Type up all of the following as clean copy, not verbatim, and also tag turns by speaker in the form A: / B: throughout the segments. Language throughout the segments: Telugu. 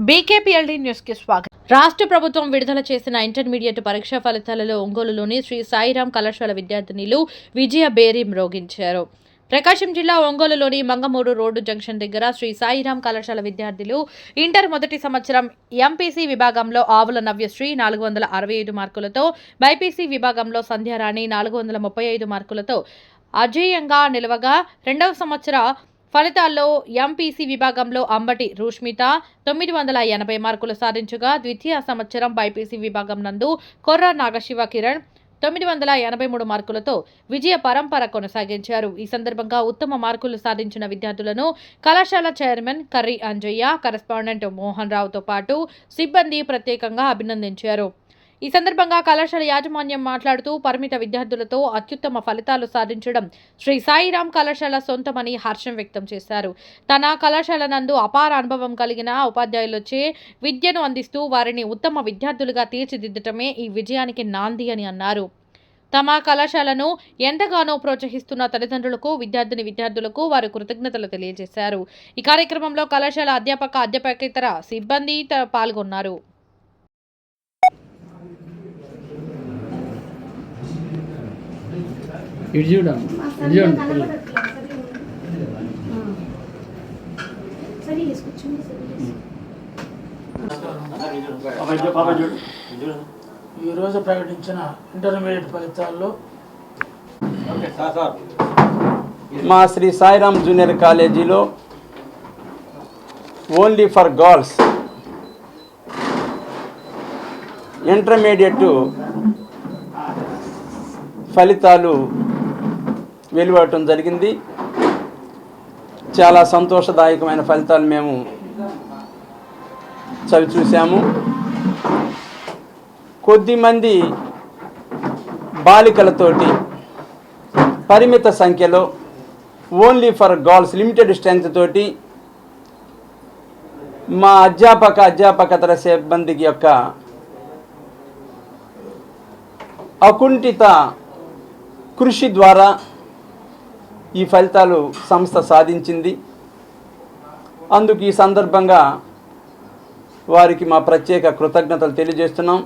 A: బీకేపీఎల్డీ న్యూస్ కి స్వాగతం. రాష్ట్ర ప్రభుత్వం విడుదల చేసిన ఇంటర్మీడియట్ పరీక్షా ఫలితాలలో ఒంగోలులోని శ్రీ సాయిరాం కళాశాల విద్యార్థినిలు విజయ బేరీ మ్రోగించారు. ప్రకాశం జిల్లా ఒంగోలులోని మంగమూరు రోడ్డు జంక్షన్ దగ్గర శ్రీ సాయిరాం కళాశాల విద్యార్థులు ఇంటర్ మొదటి సంవత్సరం ఎంపీసీ విభాగంలో ఆవుల నవ్యశ్రీ 465 మార్కులతో, బైపీసీ విభాగంలో సంధ్యారాణి 435 మార్కులతో అజేయంగా నిలవగా, రెండవ సంవత్సర ఫలితాల్లో ఎంపీసీ విభాగంలో అంబటి రూష్మిత 980 మార్కులు సాధించగా, ద్వితీయ సంవత్సరం బైపీసీ విభాగం నందు కొర్ర నాగశివ కిరణ్ 983 మార్కులతో విజయ పరంపర కొనసాగించారు. ఈ సందర్భంగా ఉత్తమ మార్కులు సాధించిన విద్యార్థులను కళాశాల చైర్మన్ కర్రి అంజయ్య, కరెస్పాండెంట్ మోహన్ రావుతో పాటు సిబ్బంది ప్రత్యేకంగా అభినందించారు. ఈ సందర్భంగా కళాశాల యాజమాన్యం మాట్లాడుతూ, పరిమిత విద్యార్థులతో అత్యుత్తమ ఫలితాలు సాధించడం శ్రీ సాయిరాం కళాశాల సొంతమని హర్షం వ్యక్తం చేశారు. తన కళాశాల నందు అపార అనుభవం కలిగిన ఉపాధ్యాయులచే విద్యను అందిస్తూ వారిని ఉత్తమ విద్యార్థులుగా తీర్చిదిద్దటమే ఈ విజయానికి నాంది అని అన్నారు. తమ కళాశాలను ఎంతగానో ప్రోత్సహిస్తున్న తల్లిదండ్రులకు, విద్యార్థులకు వారు కృతజ్ఞతలు తెలియజేశారు. ఈ కార్యక్రమంలో కళాశాల అధ్యాపకేతర సిబ్బంది పాల్గొన్నారు.
B: ఈరోజు ప్రకటించిన ఇంటర్మీడియట్ ఫలితాల్లో
C: మా శ్రీ సాయిరాం జూనియర్ కాలేజీలో ఓన్లీ ఫర్ గర్ల్స్ ఇంటర్మీడియట్ ఫలితాలు వెలువడటం జరిగింది. చాలా సంతోషదాయకమైన ఫలితాలు మేము చవి చూసాము. కొద్దిమంది బాలికలతోటి పరిమిత సంఖ్యలో only for girls limited strength తోటి మా అధ్యాపకేతర సిబ్బందికి యొక్క అకుంఠిత కృషి ద్వారా ఈ ఫలితాలు సంస్థ సాధించింది. అందుకు ఈ సందర్భంగా వారికి మా ప్రత్యేక కృతజ్ఞతలు తెలియజేస్తున్నాం.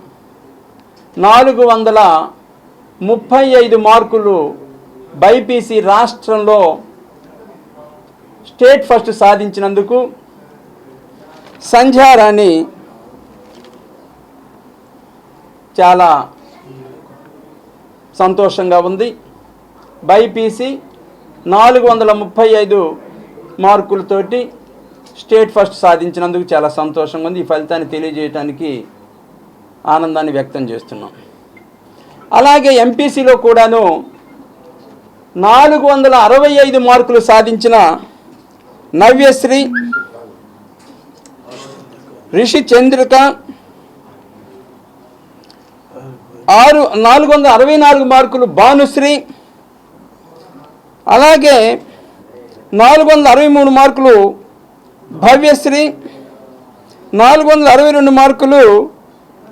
C: 435 మార్కులు బైపీసీ రాష్ట్రంలో స్టేట్ ఫస్ట్ సాధించినందుకు సంధ్యారాణి చాలా సంతోషంగా ఉంది. బైపీసీ 435 మార్కులతోటి స్టేట్ ఫస్ట్ సాధించినందుకు చాలా సంతోషంగా ఉంది. ఈ ఫలితాన్ని తెలియజేయడానికి ఆనందాన్ని వ్యక్తం చేస్తున్నాం. అలాగే ఎంపీసీలో కూడాను 465 మార్కులు సాధించిన నవ్యశ్రీ, రిషి చంద్రిక 464 మార్కులు భానుశ్రీ, అలాగే 463 మార్కులు భవ్యశ్రీ, 462 మార్కులు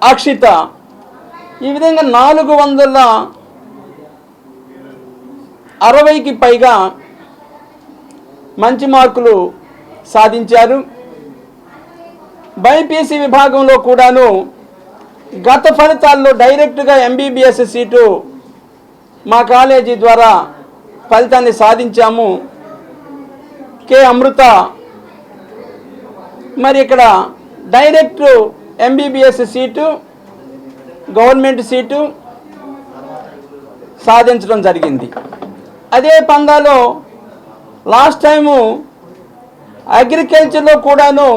C: అక్షిత. ఈ విధంగా 460కి పైగా మంచి మార్కులు సాధించారు. బైపీసీ విభాగంలో కూడాను గత ఫలితాల్లో డైరెక్ట్గా ఎంబీబీఎస్ సీటు మా కాలేజీ ద్వారా ఫలితాన్ని సాధించాము. కే అమృత మరి ఇక్కడ direct MBBS seat, government seat సాధించడం జరిగింది. అదే పందాలో లాస్ట్ టైము అగ్రికల్చర్లో కూడాను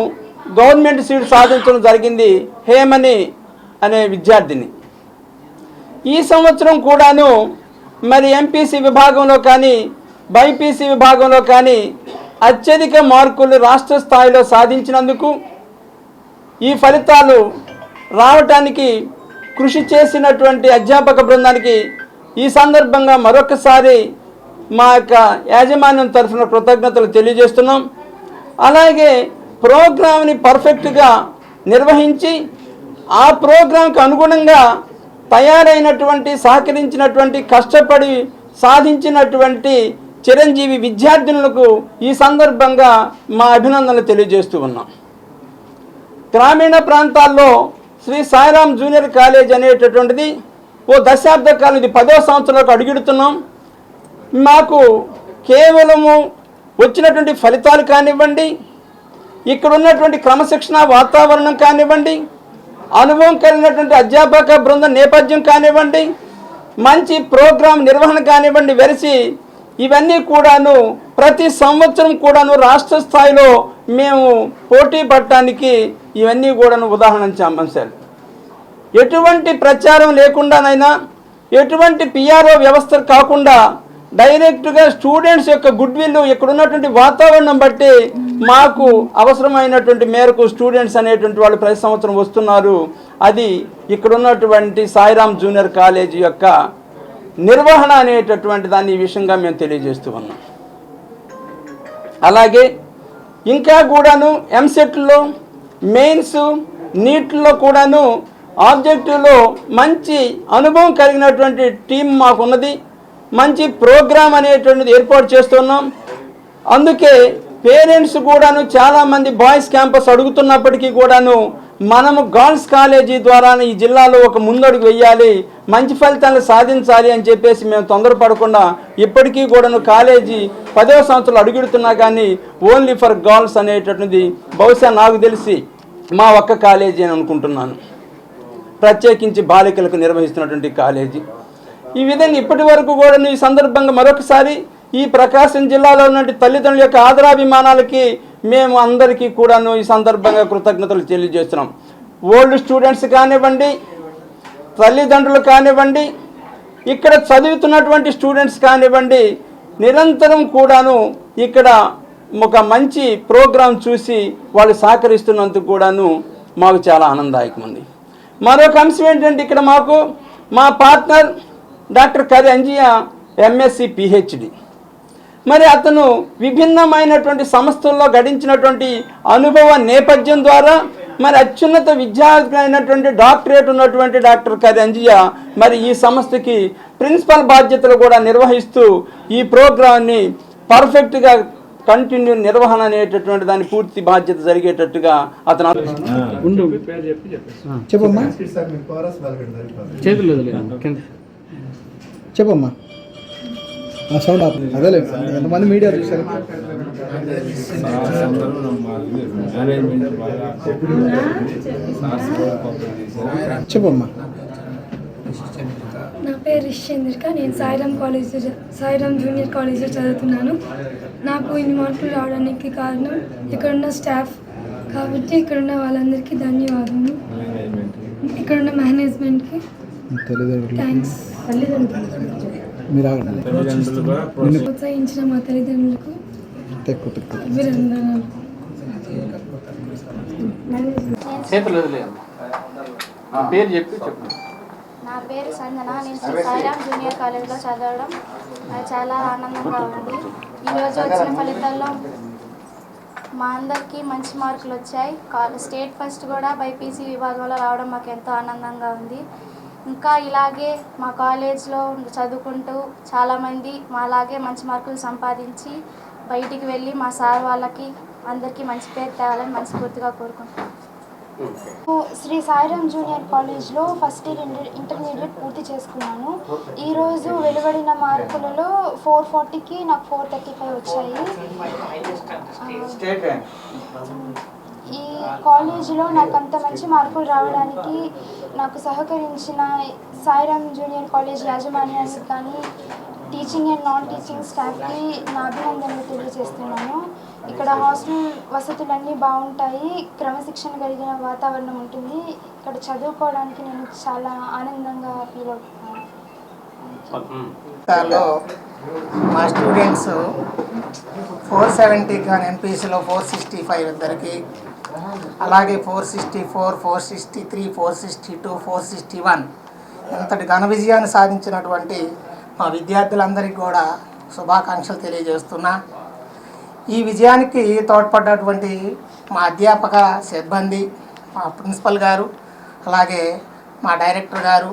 C: గవర్నమెంట్ సీటు సాధించడం జరిగింది హేమని అనే విద్యార్థిని. ఈ సంవత్సరం కూడాను మరి ఎంపీసీ విభాగంలో కానీ బైపీసీ విభాగంలో కానీ అత్యధిక మార్కులు రాష్ట్ర స్థాయిలో సాధించినందుకు, ఈ ఫలితాలు రావటానికి కృషి చేసినటువంటి అధ్యాపక బృందానికి ఈ సందర్భంగా మరొకసారి మా యొక్క యాజమాన్యం తరఫున కృతజ్ఞతలు తెలియజేస్తున్నాం. అలాగే ప్రోగ్రామ్ని పర్ఫెక్ట్గా నిర్వహించి ఆ ప్రోగ్రాంకి అనుగుణంగా తయారైనటువంటి, సహకరించినటువంటి, కష్టపడి సాధించినటువంటి చిరంజీవి విద్యార్థులకు ఈ సందర్భంగా మా అభినందనలు తెలియజేస్తూ ఉన్నాం. గ్రామీణ ప్రాంతాల్లో శ్రీ సాయిరామ్ జూనియర్ కాలేజ్ అనేటటువంటిది ఓ దశాబ్ద కాలం, ఇది 10వ సంవత్సరంలోకి అడుగుడుతున్నాం. మాకు కేవలము వచ్చినటువంటి ఫలితాలు కానివ్వండి, ఇక్కడ ఉన్నటువంటి క్రమశిక్షణ వాతావరణం కానివ్వండి, అనుభవం కలిగినటువంటి అధ్యాపక బృందం నేపథ్యం కానివ్వండి, మంచి ప్రోగ్రాం నిర్వహణ కానివ్వండి, వెరసి ఇవన్నీ కూడాను ప్రతి సంవత్సరం కూడాను రాష్ట్ర స్థాయిలో మేము పోటీ పడటానికి ఇవన్నీ కూడాను ఉదాహరణ అంశాలు. ఎటువంటి ప్రచారం లేకుండానైనా, ఎటువంటి పిఆర్ఓ వ్యవస్థ కాకుండా డైరెక్ట్గా స్టూడెంట్స్ యొక్క గుడ్ విల్, ఇక్కడ ఉన్నటువంటి వాతావరణం బట్టి మాకు అవసరమైనటువంటి మేరకు స్టూడెంట్స్ అనేటువంటి వాళ్ళు ప్రతి సంవత్సరం వస్తున్నారు. అది ఇక్కడ ఉన్నటువంటి సాయిరామ్ జూనియర్ కాలేజీ యొక్క నిర్వహణ అనేటటువంటి దాన్ని ఈ విషయంగా మేము తెలియజేస్తూ ఉన్నాం. అలాగే ఇంకా కూడాను ఎంసెట్లో, మెయిన్స్, నీట్లో కూడాను ఆబ్జెక్టివ్లో మంచి అనుభవం కలిగినటువంటి టీం మాకున్నది. మంచి ప్రోగ్రాం అనేటువంటిది ఏర్పాటు చేస్తున్నాం. అందుకే పేరెంట్స్ కూడాను చాలామంది బాయ్స్ క్యాంపస్ అడుగుతున్నప్పటికీ కూడాను మనము గర్ల్స్ కాలేజీ ద్వారా ఈ జిల్లాలో ఒక ముందడుగు వెయ్యాలి, మంచి ఫలితాలు సాధించాలి అని చెప్పేసి మేము తొందరపడకుండా ఇప్పటికీ కూడాను కాలేజీ 10వ సంవత్సరాలు అడుగుడుతున్నా కానీ ఓన్లీ ఫర్ గర్ల్స్ అనేటటువంటిది బహుశా నాకు తెలిసి మా ఒక్క కాలేజీ అని అనుకుంటున్నాను, ప్రత్యేకించి బాలికలకు నిర్వహిస్తున్నటువంటి కాలేజీ. ఈ విధంగా ఇప్పటి వరకు కూడా ఈ సందర్భంగా మరొకసారి ఈ ప్రకాశం జిల్లాలో ఉన్నటువంటి తల్లిదండ్రుల యొక్క ఆదరాభిమానాలకి మేము అందరికీ కూడాను ఈ సందర్భంగా కృతజ్ఞతలు తెలియజేస్తున్నాం. ఓల్డ్ స్టూడెంట్స్ కానివ్వండి, తల్లిదండ్రులు కానివ్వండి, ఇక్కడ చదువుతున్నటువంటి స్టూడెంట్స్ కానివ్వండి, నిరంతరం కూడాను ఇక్కడ ఒక మంచి ప్రోగ్రాం చూసి వాళ్ళు సహకరిస్తున్నందుకు కూడాను మాకు చాలా ఆనందదాయకం ఉంది. మరొక అంశం ఏంటంటే ఇక్కడ మాకు మా పార్ట్నర్ డాక్టర్ కరి అంజియా ఎంఎస్సి పిహెచ్డి. మరి అతను విభిన్నమైనటువంటి సంస్థల్లో గడించినటువంటి అనుభవ నేపథ్యం ద్వారా మరి అత్యున్నత విద్యార్థి అయినటువంటి డాక్టరేట్ ఉన్నటువంటి డాక్టర్ కరి అంజియా మరి ఈ సంస్థకి ప్రిన్సిపల్ బాధ్యతలు కూడా నిర్వహిస్తూ ఈ ప్రోగ్రాన్ని పర్ఫెక్ట్గా కంటిన్యూ నిర్వహణ అనేటటువంటి దాని పూర్తి బాధ్యత జరిగేటట్టుగా అతను
D: చెప్పమ్మా చెప్పమ్మా సౌండ్ ఆప్ అదే ఎంతమంది మీడియా చూసారు చెప్పమ్మా.
E: నా పేరు రిషేంద్రిక, నేను సాయిరామ్ జూనియర్ కాలేజ్లో చదువుతున్నాను. నాకు ఇన్ని మార్కులు రావడానికి కారణం ఇక్కడున్న స్టాఫ్ కాబట్టి ఇక్కడున్న వాళ్ళందరికీ ధన్యవాదాలు. ఇక్కడున్న మేనేజ్మెంట్కి థ్యాంక్స్. ప్రోత్సహించిన మా తల్లిదండ్రులకు అభినందనలు.
F: నా పేరు సంజన, నేను శ్రీ సాయిరామ్ జూనియర్ కాలేజ్లో చదవడం నాకు చాలా ఆనందంగా ఉంది. ఈరోజు వచ్చిన ఫలితాల్లో మా అందరికీ మంచి మార్కులు వచ్చాయి. స్టేట్ ఫస్ట్ కూడా బైపీసీ విభాగంలో రావడం మాకు ఎంతో ఆనందంగా ఉంది. ఇంకా ఇలాగే మా కాలేజ్లో చదువుకుంటూ చాలామంది మాలాగే మంచి మార్కులు సంపాదించి బయటికి వెళ్ళి మా సార్ వాళ్ళకి అందరికీ మంచి పేరు తేవాలని మనస్ఫూర్తిగా కోరుకుంటున్నాను.
G: శ్రీ సాయిరామ్ జూనియర్ కాలేజ్లో ఫస్ట్ ఇయర్ ఇంటర్మీడియట్ పూర్తి చేసుకున్నాను. ఈరోజు వెలువడిన మార్కులలో 440కి నాకు 435 వచ్చాయి. ఈ కాలేజీలో నాకు అంత మంచి మార్కులు రావడానికి నాకు సహకరించిన సాయిరామ్ జూనియర్ కాలేజ్ యాజమాన్యానికి కానీ టీచింగ్ అండ్ నాన్ టీచింగ్ స్టాఫ్కి నా అభినందనలు తెలియజేస్తున్నాను. ఇక్కడ హాస్టల్ వసతులన్నీ బాగుంటాయి, క్రమశిక్షణ కలిగిన వాతావరణం ఉంటుంది. ఇక్కడ చదువుకోవడానికి నేను చాలా ఆనందంగా ఫీల్ అవుతున్నాను.
H: మా స్టూడెంట్స్ 470 కానీ ఎంపీసీలో 465 ఇద్దరికి, అలాగే 464, 463, 462, 461 ఇంతటి ఘన విజయాన్ని సాధించినటువంటి మా విద్యార్థులందరికీ కూడా శుభాకాంక్షలు తెలియజేస్తున్నా. ఈ విజయానికి తోడ్పడ్డటువంటి మా అధ్యాపక సిబ్బంది, మా ప్రిన్సిపల్ గారు, అలాగే మా డైరెక్టర్ గారు,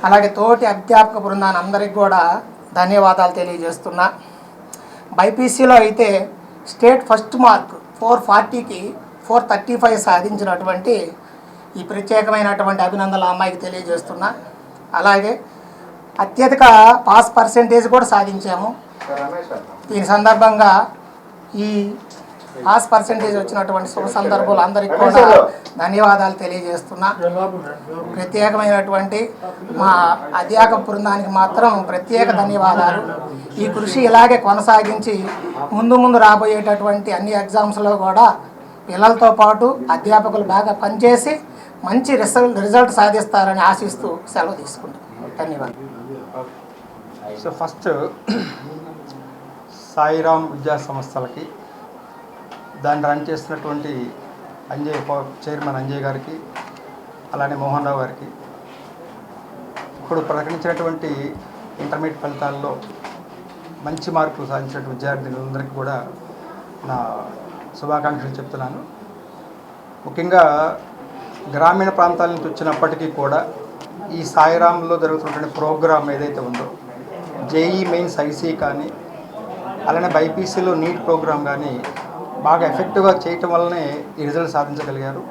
H: అలాగే తోటి అధ్యాపక బృందాన్ని అందరికీ కూడా ధన్యవాదాలు తెలియజేస్తున్నా. బైపీసీలో అయితే స్టేట్ ఫస్ట్ మార్క్ 440కి 435 సాధించినటువంటి ఈ ప్రత్యేకమైనటువంటి అభినందనలు అమ్మాయికి తెలియజేస్తున్నా. అలాగే అత్యధిక పాస్ పర్సెంటేజ్ కూడా సాధించాము. దీని సందర్భంగా ఈ పాస్ పర్సెంటేజ్ వచ్చినటువంటి శుభ సందర్భాలు అందరికీ కూడా ధన్యవాదాలు తెలియజేస్తున్నా. ప్రత్యేకమైనటువంటి మా అధ్యాపక బృందానికి మాత్రం ప్రత్యేక ధన్యవాదాలు. ఈ కృషి ఇలాగే కొనసాగించి ముందు రాబోయేటటువంటి అన్ని ఎగ్జామ్స్లో కూడా పిల్లలతో పాటు అధ్యాపకులు బాగా పనిచేసి మంచి రిజల్ట్ సాధిస్తారని ఆశిస్తూ సెలవు తీసుకుంటాం. ధన్యవాదాలు.
I: సో ఫస్ట్ సాయిరామ్ విద్యా సంస్థలకి దాన్ని రన్ చేస్తున్నటువంటి చైర్మన్ అంజయ్ గారికి, అలానే మోహన్ రావు గారికి, ఇప్పుడు ప్రకటించినటువంటి ఇంటర్మీడియట్ ఫలితాల్లో మంచి మార్కులు సాధించిన విద్యార్థులందరికీ కూడా నా శుభాకాంక్షలు చెప్తున్నాను. ముఖ్యంగా గ్రామీణ ప్రాంతాల నుంచి వచ్చినప్పటికీ కూడా ఈ సాయిరామ్లో జరుగుతున్నటువంటి ప్రోగ్రామ్ ఏదైతే ఉందో, జేఈ మెయిన్స్ ఐసీ కానీ, అలానే బైపీసీలో నీట్ ప్రోగ్రామ్ కానీ బాగా ఎఫెక్టివ్గా చేయటం వల్లనే ఈ రిజల్ట్ సాధించగలిగారు.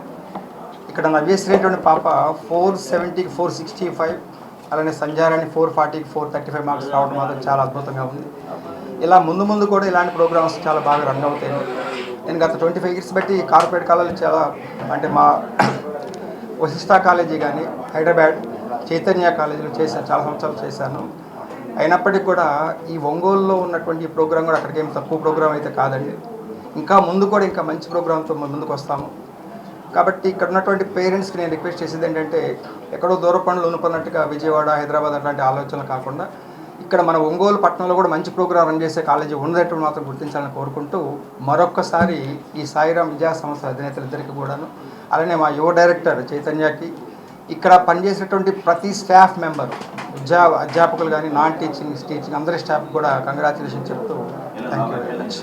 I: ఇక్కడ నవ్యశ్రీ పాప 470కి 465, అలానే సంజారాన్ని 440కి 435 మార్క్స్ రావడం మాత్రం చాలా అద్భుతంగా ఉంది. ఇలా ముందు కూడా ఇలాంటి ప్రోగ్రామ్స్ చాలా బాగా రన్ అవుతాయి. నేను గత 25 ఇయర్స్ బట్టి కార్పొరేట్ కాలేజీ చాలా, అంటే మా వశిష్ఠ కాలేజీ కానీ, హైదరాబాద్ చైతన్య కాలేజీలో చేశాను, చాలా సంవత్సరాలు చేశాను. అయినప్పటికీ కూడా ఈ ఒంగోలులో ఉన్నటువంటి ప్రోగ్రాం కూడా అక్కడికి ఏం తక్కువ ప్రోగ్రాం అయితే కాదండి. ఇంకా ముందు కూడా ఇంకా మంచి ప్రోగ్రాంతో ముందుకు వస్తాము. కాబట్టి ఇక్కడ ఉన్నటువంటి పేరెంట్స్కి నేను రిక్వెస్ట్ చేసేది ఏంటంటే, ఎక్కడో దూర పనులు ఉన్నట్టుగా విజయవాడ, హైదరాబాద్ అట్లాంటి ఆలోచనలు కాకుండా ఇక్కడ మన ఒంగోలు పట్టణంలో కూడా మంచి ప్రోగ్రాం రన్ చేసే కాలేజీ ఉన్నట్టు మాత్రం గుర్తించాలని కోరుకుంటూ, మరొక్కసారి ఈ సాయిరామ్ విద్యా సంస్థ అధినేతలిద్దరికీ కూడాను, అలానే మా యువ డైరెక్టర్ చైతన్యకి, ఇక్కడ పనిచేసినటువంటి ప్రతి స్టాఫ్ మెంబర్, అధ్యాపకులు కానీ, నాన్ టీచింగ్ అందరి స్టాఫ్ కూడా కంగ్రాచులేషన్ చెప్తూ థ్యాంక్ యూ వెరీ మచ్.